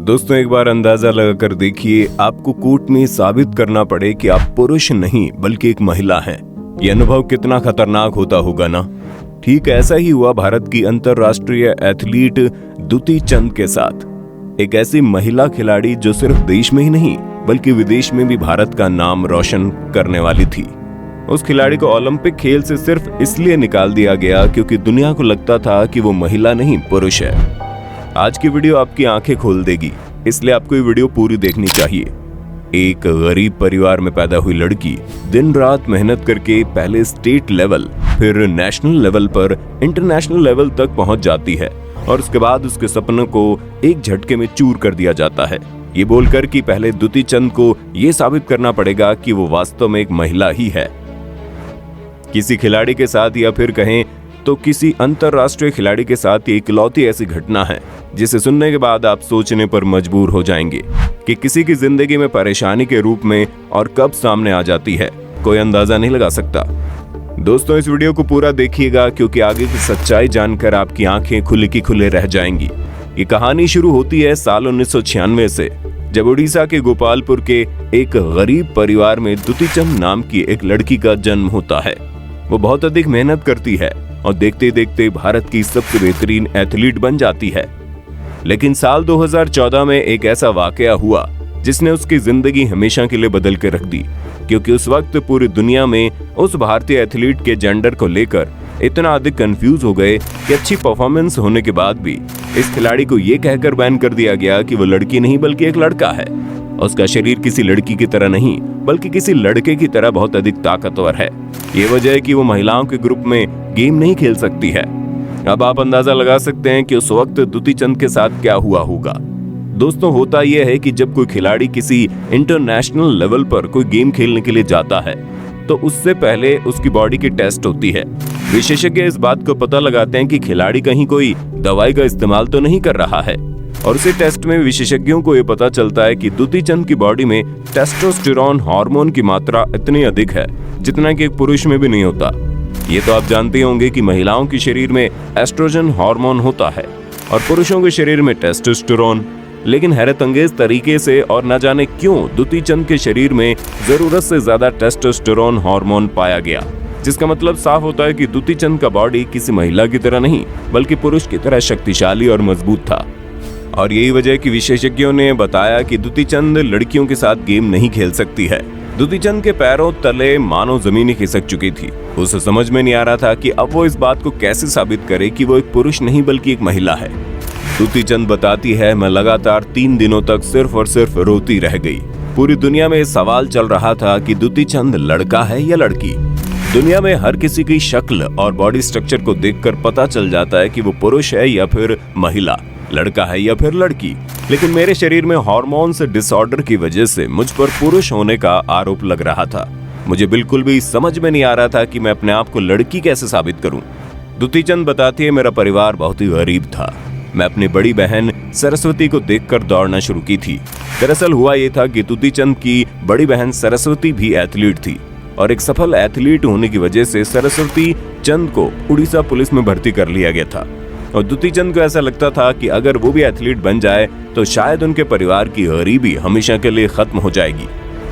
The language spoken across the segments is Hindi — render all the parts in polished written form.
दोस्तों एक बार अंदाजा लगाकर देखिए, आपको कोर्ट में साबित करना पड़े कि आप पुरुष नहीं बल्कि एक महिला हैं। यह अनुभव कितना खतरनाक होता होगा ना। ठीक ऐसा ही हुआ भारत की अंतर्राष्ट्रीय एथलीट दुती चंद के साथ। एक ऐसी महिला खिलाड़ी जो सिर्फ देश में ही नहीं बल्कि विदेश में भी भारत का नाम रोशन करने वाली थी। उस खिलाड़ी को ओलंपिक खेल से सिर्फ इसलिए निकाल दिया गया क्योंकि दुनिया को लगता था कि वो महिला नहीं पुरुष है। आज की वीडियो आपकी आंखें खोल देगी, इसलिए आपको ये वीडियो पूरी देखनी चाहिए। एक गरीब परिवार में पैदा हुई लड़की दिन रात मेहनत करके पहले स्टेट लेवल फिर नेशनल लेवल पर इंटरनेशनल लेवल तक पहुंच जाती है और उसके बाद उसके सपनों को एक झटके में चूर कर दिया जाता है, ये बोलकर कि पहले दुती चंद को ये साबित करना पड़ेगा कि वो वास्तव में एक महिला ही है। किसी खिलाड़ी के साथ या फिर कहें तो किसी अंतरराष्ट्रीय खिलाड़ी के साथ ये इकलौती ऐसी घटना है जिसे सुनने के बाद आप सोचने पर मजबूर हो जाएंगे कि किसी की जिंदगी में परेशानी के रूप में और कब सामने आ जाती है, कोई अंदाजा नहीं लगा सकता। दोस्तों इस वीडियो को पूरा देखिएगा क्योंकि आगे की सच्चाई जानकर आपकी आंखें खुले की खुले रह जाएंगी। ये कहानी शुरू होती है साल 1996 से, जब उड़ीसा के गोपालपुर के एक गरीब परिवार में दुती चंद नाम की एक लड़की का जन्म होता है। वो बहुत अधिक मेहनत करती है और देखते देखते भारत की सबसे बेहतरीन एथलीट बन जाती है। लेकिन साल 2014 में एक ऐसा वाकया हुआ जिसने उसकी जिंदगी हमेशा के लिए बदल के रख दी, क्योंकि उस वक्त पूरी दुनिया में उस भारतीय एथलीट के जेंडर को लेकर इतना अधिक कंफ्यूज हो गए कि अच्छी परफॉर्मेंस होने के बाद भी इस खिलाड़ी को ये कहकर बैन कर दिया गया कि वो लड़की नहीं बल्कि एक लड़का है। उसका शरीर किसी लड़की की तरह नहीं बल्कि किसी लड़के की तरह बहुत अधिक ताकतवर है। ये वजह है कि वो महिलाओं के ग्रुप में गेम नहीं खेल सकती है। अब आप अंदाजा लगा सकते हैं कि उस वक्त दुती चंद के साथ क्या हुआ होगा। दोस्तों होता यह है कि जब कोई खिलाड़ी किसी इंटरनेशनल लेवल पर कोई गेम खेलने के लिए जाता है तो उससे पहले उसकी बॉडी की टेस्ट होती है। विशेषज्ञ इस बात को पता लगाते हैं कि खिलाड़ी कहीं कोई दवाई का इस्तेमाल तो नहीं कर रहा है, और उसी टेस्ट में विशेषज्ञों को ये पता चलता है कि दुती चंद की बॉडी में टेस्टोस्टेरोन हार्मोन की मात्रा इतनी अधिक है जितना कि एक पुरुष में भी नहीं होता। ये तो आप जानते होंगे कि महिलाओं के शरीर में एस्ट्रोजन हार्मोन होता है और पुरुषों के शरीर में टेस्टोस्टेरोन। लेकिन हैरत अंगेज तरीके से और न जाने क्यों दुती चंद के शरीर में जरूरत से ज्यादा टेस्टोस्टेरोन हार्मोन पाया गया, जिसका मतलब साफ होता है कि दुती चंद का बॉडी किसी महिला की तरह नहीं बल्कि पुरुष की तरह शक्तिशाली और मजबूत था। और यही वजह कि विशेषज्ञों ने बताया कि दुती चंद लड़कियों के साथ गेम नहीं खेल सकती है। दुती चंद के पैरों तले मानो जमीन खिसक चुकी थी। उसे समझ में नहीं आ रहा था कि अब वो इस बात को कैसे साबित करे कि वो एक पुरुष नहीं बल्कि एक महिला है। दुती चंद बताती है, मैं लगातार 3 दिनों तक सिर्फ और सिर्फ रोती रह गई। पूरी दुनिया में सवाल चल रहा था कि दुती चंद लड़का है या लड़की। दुनिया में हर किसी की शक्ल और बॉडी स्ट्रक्चर को देखकर पता चल जाता है कि वो पुरुष है या फिर महिला, लड़का है या फिर लड़की। लेकिन मेरे शरीर में हार्मोन्स डिसऑर्डर की वजह से मुझ पर पुरुष होने का आरोप लग रहा था। मुझे बिल्कुल भी समझ में नहीं आ रहा था कि मैं अपने आप को लड़की कैसे साबित करूं। दुती चंद बताती है, मेरा परिवार बहुत ही गरीब था। मैं अपनी बड़ी बहन सरस्वती को देखकर दौड़ना शुरू की थी। दरअसल हुआ ये था कि दुती चंद की बड़ी बहन सरस्वती भी एथलीट थी और एक सफल एथलीट होने की वजह से सरस्वती चंद को उड़ीसा पुलिस में भर्ती कर लिया गया था। और दुती चंद को ऐसा लगता था कि अगर वो भी एथलीट बन जाए तो शायद उनके परिवार की गरीबी हमेशा के लिए खत्म हो जाएगी।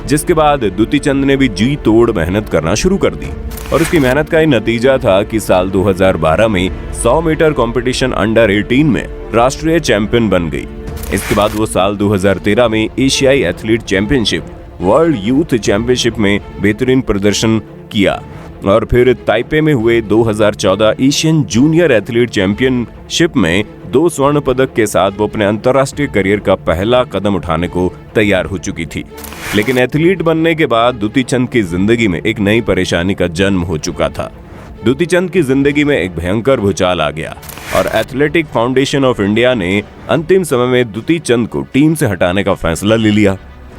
जिसके बाद दुती चंद ने भी जी तोड़ मेहनत करना शुरू कर दी और उसकी मेहनत का ही नतीजा था कि साल 2012 में 100 मीटर कंपटीशन अंडर 18 में राष्ट्रीय चैंपियन बन गई। इसके बाद वो साल 2013 में एशियाई athlete championship, world youth championship में बेहतरीन प्रदर्शन किया और फिर ताइपे में हुए 2014 एशियन जूनियर एथलीट चैंपियनशिप में 2 स्वर्ण पदक के साथ वो अपने अंतर्राष्ट्रीय करियर का पहला कदम उठाने को तैयार हो चुकी थी। लेकिन एथलीट बनने के बाद दुती चंद की जिंदगी में एक नई परेशानी का जन्म हो चुका था। दुती चंद की जिंदगी में एक भयंकर भूचाल आ गया और एथलेटिक फाउंडेशन ऑफ इंडिया ने अंतिम समय में दुती चंद को टीम से हटाने का फैसला ले लिया।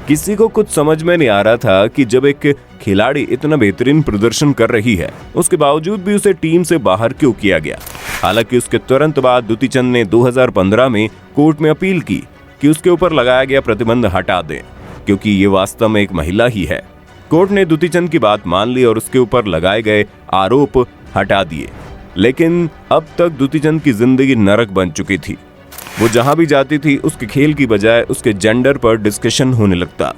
किसी को कुछ समझ में नहीं आ रहा था कि जब एक खिलाड़ी इतना बेहतरीन प्रदर्शन कर रही है उसके बावजूद भी उसे टीम से बाहर क्यों किया गया। हालांकि उसके तुरंत बाद दुती चंद ने 2015 में कोर्ट में अपील की कि उसके ऊपर लगाया गया प्रतिबंध हटा दें, क्योंकि ये वास्तव में एक महिला ही है। कोर्ट ने दुती चंद की बात मान ली और उसके ऊपर लगाए गए आरोप हटा दिए। लेकिन अब तक दुती चंद की जिंदगी नरक बन चुकी थी। वो जहां भी जाती थी उसके खेल की बजाय उसके जेंडर पर डिस्कशन होने लगता।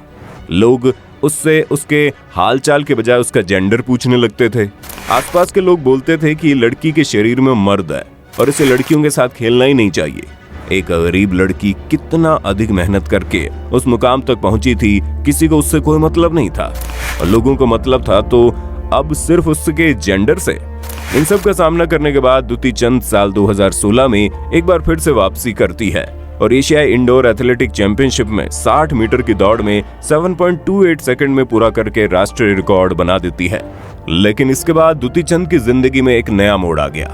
लोग उससे उसके हालचाल के बजाय उसका जेंडर पूछने लगते थे। आसपास के लोग बोलते थे कि लड़की के शरीर में मर्द है और इसे लड़कियों के साथ खेलना ही नहीं चाहिए। एक गरीब लड़की कितना अधिक मेहनत करके उस मुकाम तक पहुंची थी, किसी को उससे कोई मतलब नहीं था और लोगों को मतलब था तो अब सिर्फ उसके जेंडर से। इन सब का सामना करने के बाद दुती चंद साल 2016 में एक बार फिर से वापसी करती है और एशियाई इंडोर एथलेटिक चैंपियनशिप में 60 मीटर की दौड़ में 7.28 सेकंड में पूरा करके राष्ट्रीय रिकॉर्ड बना देती है। लेकिन इसके बाद दुती चंद की जिंदगी में एक नया मोड़ आ गया।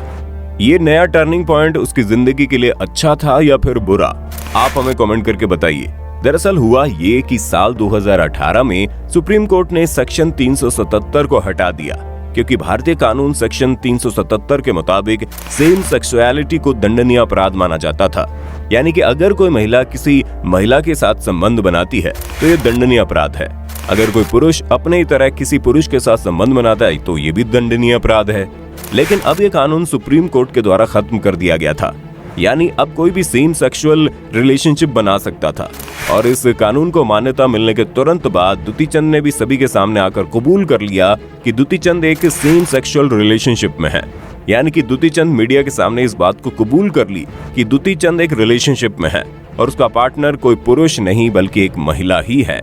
ये नया टर्निंग पॉइंट उसकी जिंदगी के लिए अच्छा था या फिर बुरा, आप हमें कमेंट करके बताइए। दरअसल हुआ ये कि साल 2018 में सुप्रीम कोर्ट ने सेक्शन 377 को हटा दिया, क्योंकि भारतीय कानून सेक्शन 377 के मुताबिक सेम सेक्सुअलिटी को दंडनीय अपराध माना जाता था। यानी कि अगर कोई महिला किसी महिला के साथ संबंध बनाती है तो ये दंडनीय अपराध है। अगर कोई पुरुष अपने ही तरह किसी पुरुष के साथ संबंध बनाता है तो ये भी दंडनीय अपराध है। लेकिन अब ये कानून सुप्रीम कोर्ट के द्वारा खत्म कर दिया गया था, यानी अब कोई भी सेम सेक्सुअल रिलेशनशिप बना सकता था। और इस कानून को मान्यता मिलने के तुरंत बाद दुती चंद ने भी सभी के सामने आकर कबूल कर लिया कि दुती चंद एक सेम सेक्सुअल रिलेशनशिप में है। यानी कि दुती चंद मीडिया के सामने इस बात को कबूल कर ली कि दुती चंद एक रिलेशनशिप में है और उसका पार्टनर कोई पुरुष नहीं बल्कि एक महिला ही है।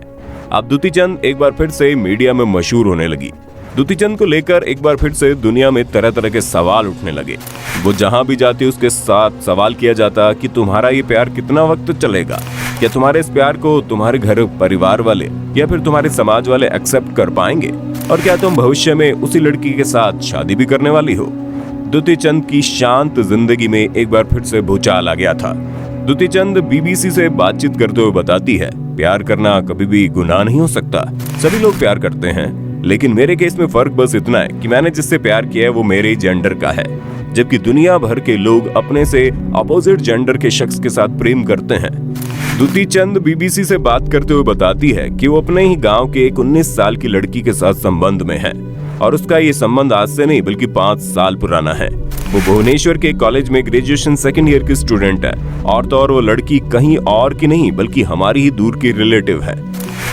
अब दुती चंद एक बार फिर से मीडिया में मशहूर होने लगी। दुती चंद को लेकर एक बार फिर से दुनिया में तरह तरह के सवाल उठने लगे। वो जहां भी जाती उसके साथ सवाल किया जाता कि तुम्हारा ये प्यार कितना वक्त चलेगा, क्या तुम्हारे इस प्यार को तुम्हारे घर परिवार वाले या फिर तुम्हारे समाज वाले एक्सेप्ट कर पाएंगे, और क्या तुम भविष्य में उसी लड़की के साथ शादी भी करने वाली हो। दुती चंद की शांत जिंदगी में एक बार फिर से भूचाल आ गया था। दुती चंद बीबीसी से बातचीत करते हुए बताती है, प्यार करना कभी भी गुनाह नहीं हो सकता। सभी लोग प्यार करते हैं, लेकिन मेरे केस में फर्क बस इतना है कि मैंने जिससे प्यार किया है वो मेरे ही जेंडर का है, जबकि दुनिया भर के लोग अपने से अपोजिट जेंडर के शख्स के साथ प्रेम करते हैं। दुती चंद बीबीसी से बात करते हुए बताती है कि वो अपने ही गांव के एक 19 साल की लड़की के साथ संबंध में है और उसका ये संबंध आज से नहीं बल्कि 5 साल पुराना है। वो भुवनेश्वर के कॉलेज में ग्रेजुएशन सेकंड ईयर की स्टूडेंट है और तो और वो लड़की कहीं और की नहीं बल्कि हमारी ही दूर की रिलेटिव है।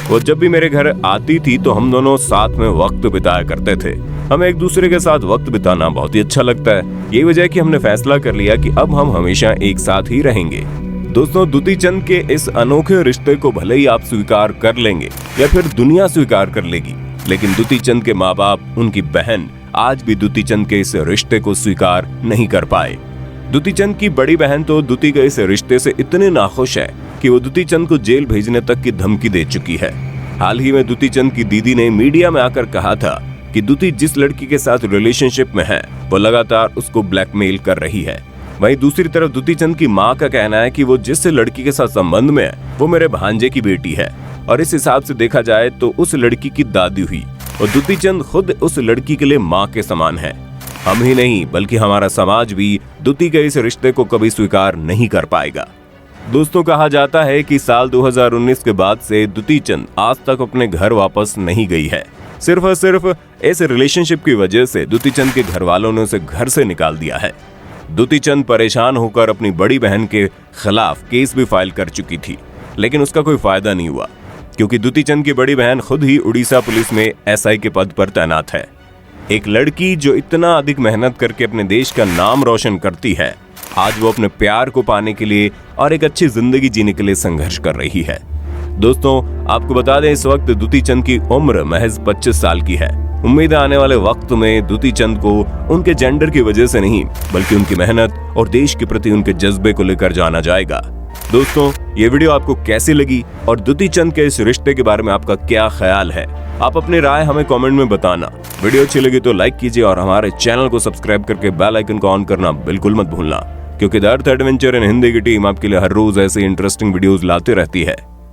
वो जब भी मेरे घर आती थी तो हम दोनों साथ में वक्त बिताया करते थे। हमें एक दूसरे के साथ वक्त बिताना बहुत ही अच्छा लगता है। यही वजह है कि हमने फैसला कर लिया कि अब हम हमेशा एक साथ ही रहेंगे। दोस्तों, दुती चंद के इस अनोखे रिश्ते को भले ही आप स्वीकार कर लेंगे या फिर दुनिया स्वीकार कर लेगी, लेकिन दुती चंद के माँ बाप, उनकी बहन आज भी दुती चंद के इस रिश्ते को स्वीकार नहीं कर पाए। दुती चंद की बड़ी बहन तो दुती के इस रिश्ते से इतने नाखुश है कि वो दुती चंद को जेल भेजने तक की धमकी दे चुकी है। हाल ही में दुती चंद की दीदी ने मीडिया में आकर कहा था कि दुती जिस लड़की के साथ रिलेशनशिप में है वो लगातार उसको ब्लैकमेल कर रही है। वहीं दूसरी तरफ दुती चंद की मां का कहना है कि वो जिस लड़की के साथ संबंध में है वो मेरे भांजे की बेटी है और इस हिसाब से देखा जाए तो उस लड़की की दादी हुई और दुती चंद खुद उस लड़की के लिए मां के समान है। हम ही नहीं बल्कि हमारा समाज भी दुती के इस रिश्ते को कभी स्वीकार नहीं कर पाएगा। दोस्तों, कहा जाता है कि साल 2019 के बाद से दुती चंद आज तक अपने घर वापस नहीं गई है। सिर्फ और सिर्फ इस रिलेशनशिप की वजह से दुती चंद के घर वालों ने उसे घर से निकाल दिया है। दुती चंद परेशान होकर अपनी बड़ी बहन के खिलाफ केस भी फाइल कर चुकी थी, लेकिन उसका कोई फायदा नहीं हुआ क्योंकि दुती चंद की बड़ी बहन खुद ही उड़ीसा पुलिस में एसआई के पद पर तैनात है। एक लड़की जो इतना अधिक मेहनत करके अपने देश का नाम रोशन करती है, आज वो अपने प्यार को पाने के लिए और एक अच्छी जिंदगी जीने के लिए संघर्ष कर रही है। दोस्तों, आपको बता दें इस वक्त दुती चंद की उम्र महज 25 साल की है। उम्मीद है आने वाले वक्त में दुती चंद को उनके जेंडर की वजह से नहीं बल्कि उनकी मेहनत और देश के प्रति उनके जज्बे को लेकर जाना जाएगा। दोस्तों, ये वीडियो आपको कैसी लगी और दुती चंद के इस रिश्ते के बारे में आपका क्या ख्याल है? आप अपनी राय हमें कमेंट में बताना। वीडियो अच्छी लगी तो लाइक कीजिए और हमारे चैनल को सब्सक्राइब करके बेल आइकन को ऑन करना बिल्कुल मत भूलना, क्योंकि the earth adventure in Hindi की टीम आपके लिए हर रोज ऐसे इंटरेस्टिंग वीडियोस लाते रहती है।